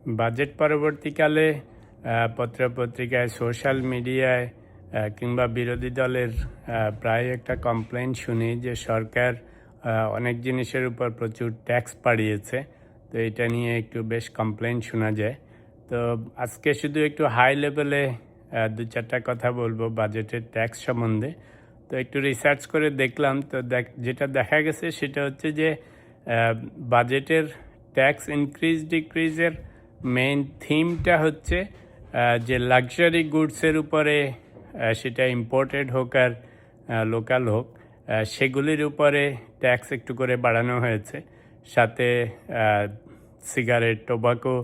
Budget পরবর্তীকালে পত্রপত্রিকায়, social মিডিয়ায় কিংবা বিরোধী দলের প্রায় একটা কমপ্লেইন শুনি যে সরকার অনেক জিনিসের উপর প্রচুর ট্যাক্স বাড়িয়েছে। তো এটা নিয়ে একটু বেশ কমপ্লেইন শোনা যায়। তো আজকে শুধু একটু হাই লেভেলে দু চারটা কথা বলবো বাজেটের ট্যাক্স সম্বন্ধে। তো একটু রিসার্চ করে দেখলাম, তো যেটা দেখা গেছে সেটা হচ্ছে যে বাজেটের ট্যাক্স ইনক্রিজ ডিক্রিজের মেইন থিমটা হচ্ছে যে লাক্সারি গুডসের উপরে, সেটা ইম্পোর্টেড হোক আর লোকাল হোক, সেগুলির উপরে ট্যাক্স একটু করে বাড়ানো হয়েছে। সাথে সিগারেট, টোবাকো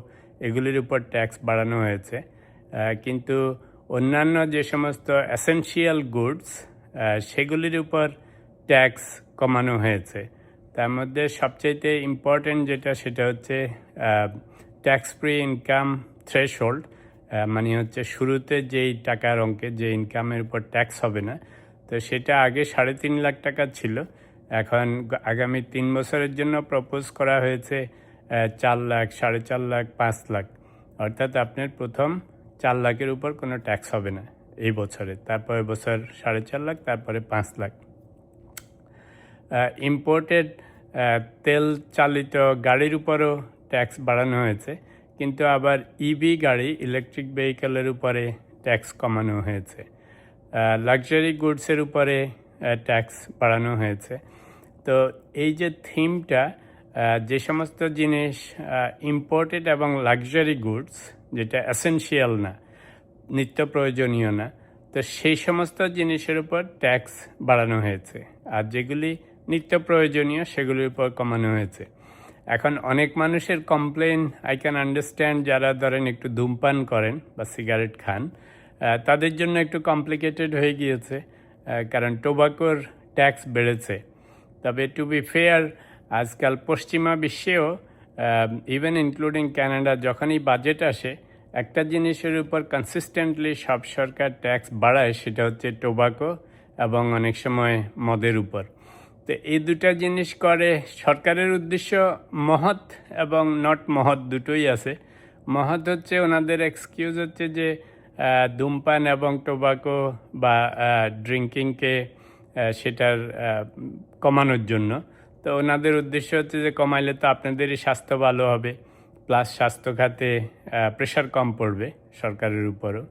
এগুলির উপর ট্যাক্স বাড়ানো হয়েছে। কিন্তু অন্যান্য যে সমস্ত এসেনশিয়াল গুডস সেগুলির উপর ট্যাক্স কমানো হয়েছে। তার মধ্যে সবচাইতে ইম্পর্টেন্ট যেটা সেটা হচ্ছে ট্যাক্স ফ্রি ইনকাম থ্রেশহোল্ড, মানে হচ্ছে শুরুতে যেই টাকার অঙ্কে যে ইনকামের উপর ট্যাক্স হবে না, তো সেটা আগে 3.5 লাখ টাকা ছিল, এখন আগামী 3 বছরের জন্য প্রপোজ করা হয়েছে 4 লাখ, 4.5 লাখ, 5 লাখ। অর্থাৎ আপনার প্রথম 4 লাখের উপর কোনো ট্যাক্স হবে না এই বছরে, তারপরে বছর 4.5 লাখ, তারপরে 5 লাখ। ইম্পোর্টেড তেল চালিত গাড়ির উপরও ট্যাক্স বাড়ানো হয়েছে, কিন্তু আবার ইভি গাড়ি, ইলেকট্রিক ভেহিকেলের উপরে ট্যাক্স কমানো হয়েছে। লাক্সারি গুডসের উপরে ট্যাক্স বাড়ানো হয়েছে। তো এই যে থিমটা, যে সমস্ত জিনিস ইম্পোর্টেড এবং লাক্সারি গুডস, যেটা এসেনশিয়াল না, নিত্য প্রয়োজনীয় না, তো সেই সমস্ত জিনিসের উপর ট্যাক্স বাড়ানো হয়েছে, আর যেগুলি নিত্য প্রয়োজনীয় সেগুলির উপর কমানো হয়েছে। এখন অনেক মানুষের কমপ্লেন আই ক্যান আন্ডারস্ট্যান্ড, যারা ধরেন একটু ধূমপান করেন বা সিগারেট খান, তাদের জন্য একটু কমপ্লিকেটেড হয়ে গিয়েছে, কারণ টোবাকোর ট্যাক্স বেড়েছে। তবে টু বি ফেয়ার, আজকাল পশ্চিমা বিশ্বেও, ইভেন ইনক্লুডিং ক্যানাডা, যখনই বাজেট আসে একটা জিনিসের উপর কনসিস্টেন্টলি সব সরকার ট্যাক্স বাড়ায়, সেটা হচ্ছে টোবাকো এবং অনেক সময় মদের উপর। তো এই দুটা জিনিস করে সরকারের উদ্দেশ্য মহৎ এবং নট মহৎ দুটোই আছে। মহৎ হচ্ছে ওনাদের এক্সকিউজ হচ্ছে যে ধূমপান এবং টোবাকো বা ড্রিঙ্কিংকে সেটার কমানোর জন্য। তো ওনাদের উদ্দেশ্য হচ্ছে যে কমাইলে তো আপনাদেরই স্বাস্থ্য ভালো হবে, প্লাস স্বাস্থ্য খাতে প্রেশার কম পড়বে সরকারের উপরও।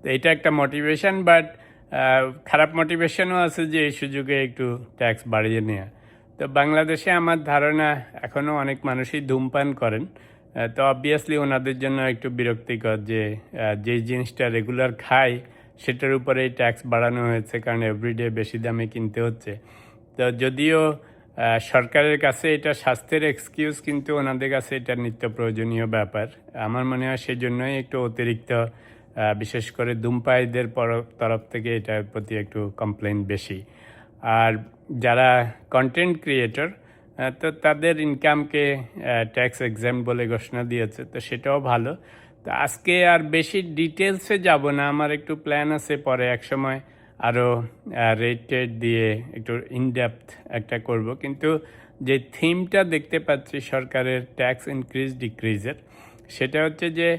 তো এটা একটা মোটিভেশন, বাট খারাপ মোটিভেশনও আছে যে এই সুযোগে একটু ট্যাক্স বাড়িয়ে নেওয়া। তো বাংলাদেশে আমার ধারণা এখনও অনেক মানুষই ধূমপান করেন। তো অবভিয়াসলি ওনাদের জন্য একটু বিরক্তিকর যে যেই জিনিসটা রেগুলার খায় সেটার উপরে ট্যাক্স বাড়ানো হয়েছে, কারণ এভরিডে বেশি দামে কিনতে হচ্ছে। তো যদিও সরকারের কাছে এটা স্বাস্থ্যের এক্সকিউজ, কিন্তু ওনাদের কাছে এটা নিত্য প্রয়োজনীয় ব্যাপার। আমার মনে হয় সেই জন্যই একটু অতিরিক্ত, বিশেষ করে ধূমপায়ীদের তরফ থেকে এটার প্রতি একটু কমপ্লেন বেশি। আর যারা কন্টেন্ট ক্রিয়েটর, তো তাদের ইনকামকে ট্যাক্স এক্সাম বলে ঘোষণা দিয়েছে, তো সেটাও ভালো। তো আজকে আর বেশি ডিটেলসে যাব না, আমার একটু প্ল্যান আছে পরে এক সময় আরও রেটেড দিয়ে একটু ইনডেপথ একটা করব। কিন্তু যে থিমটা দেখতে পাচ্ছি সরকারের ট্যাক্স ইনক্রিজ ডিক্রিজের, সেটা হচ্ছে যে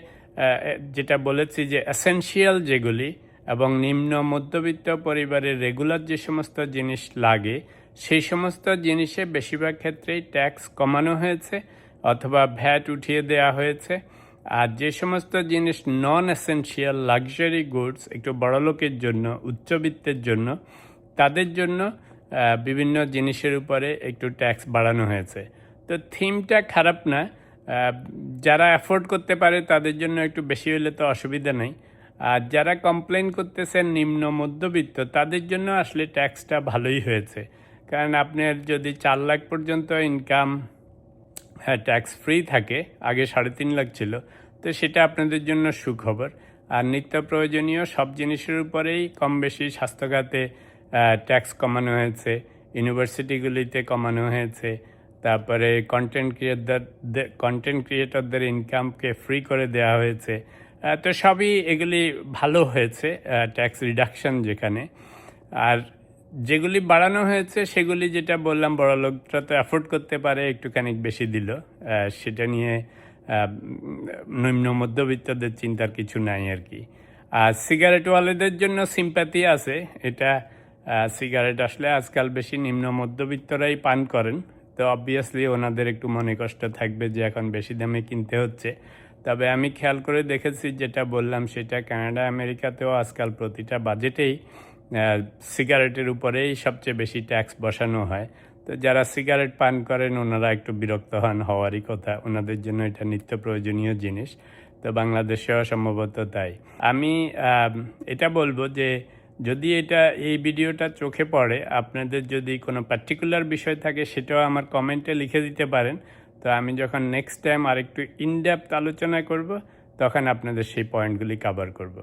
যেটা বলেছি যে এসেনশিয়াল যেগুলি এবং নিম্ন মধ্যবিত্ত পরিবারের রেগুলার যে সমস্ত জিনিস লাগে, সেই সমস্ত জিনিসে বেশিরভাগ ক্ষেত্রেই ট্যাক্স কমানো হয়েছে অথবা ভ্যাট উঠিয়ে দেওয়া হয়েছে। আর যে সমস্ত জিনিস নন এসেনশিয়াল লাক্সারি গুডস, একটু বড়লোকের জন্য, উচ্চবিত্তের জন্য, তাদের জন্য বিভিন্ন জিনিসের উপরে একটু ট্যাক্স বাড়ানো হয়েছে। তো থিমটা খারাপ না, যারা অ্যাফোর্ড করতে পারে তাদের জন্য একটু বেশি হলে তো অসুবিধা নেই। আর যারা কমপ্লেন করতেছেন নিম্ন মধ্যবিত্ত, তাদের জন্য আসলে ট্যাক্সটা ভালোই হয়েছে, কারণ আপনার যদি 4 লাখ পর্যন্ত ইনকাম ট্যাক্স ফ্রি থাকে, আগে 3.5 লাখ ছিল, তো সেটা আপনাদের জন্য সুখবর। আর নিত্য প্রয়োজনীয় সব জিনিসের উপরেই কম বেশি স্বাস্থ্যখাতে ট্যাক্স কমানো হয়েছে, ইউনিভার্সিটিগুলিতে কমানো হয়েছে, তারপরে কন্টেন্ট ক্রিয়েটরদের ইনকামকে ফ্রি করে দেওয়া হয়েছে। তো সবই এগুলি ভালো হয়েছে, ট্যাক্স রিডাকশন যেখানে। আর যেগুলি বাড়ানো হয়েছে সেগুলি যেটা বললাম, বড় লোকরা তো অ্যাফোর্ড করতে পারে, একটুখানি বেশি দিল, সেটা নিয়ে নিম্ন মধ্যবিত্তদের চিন্তার কিছু নাই আর কি। আর সিগারেটওয়ালাদের জন্য সিম্প্যাথি আছে, এটা সিগারেট আসলে আজকাল বেশি নিম্ন মধ্যবিত্তরাই পান করেন, তো অবভিয়াসলি ওনাদের একটু মনে কষ্ট থাকবে যে এখন বেশি দামে কিনতে হচ্ছে। তবে আমি খেয়াল করে দেখেছি, যেটা বললাম সেটা কানাডা আমেরিকাতেও আজকাল প্রতিটা বাজেটেই সিগারেটের উপরেই সবচেয়ে বেশি ট্যাক্স বসানো হয়। তো যারা সিগারেট পান করেন ওনারা একটু বিরক্ত হওয়ারই কথা, ওনাদের জন্য এটা নিত্য প্রয়োজনীয় জিনিস। তো বাংলাদেশেও সম্ভবত তাই। আমি এটা বলবো যে যদি এই ভিডিওটা চোখে পড়ে, আপনাদের যদি কোনো পার্টিকুলার বিষয় থাকে সেটাও আমার কমেন্টে লিখে দিতে পারেন। তো আমি যখন নেক্সট টাইম আরেকটু ইনডেপথ আলোচনা করব তখন আপনাদের সেই পয়েন্টগুলি কভার করব।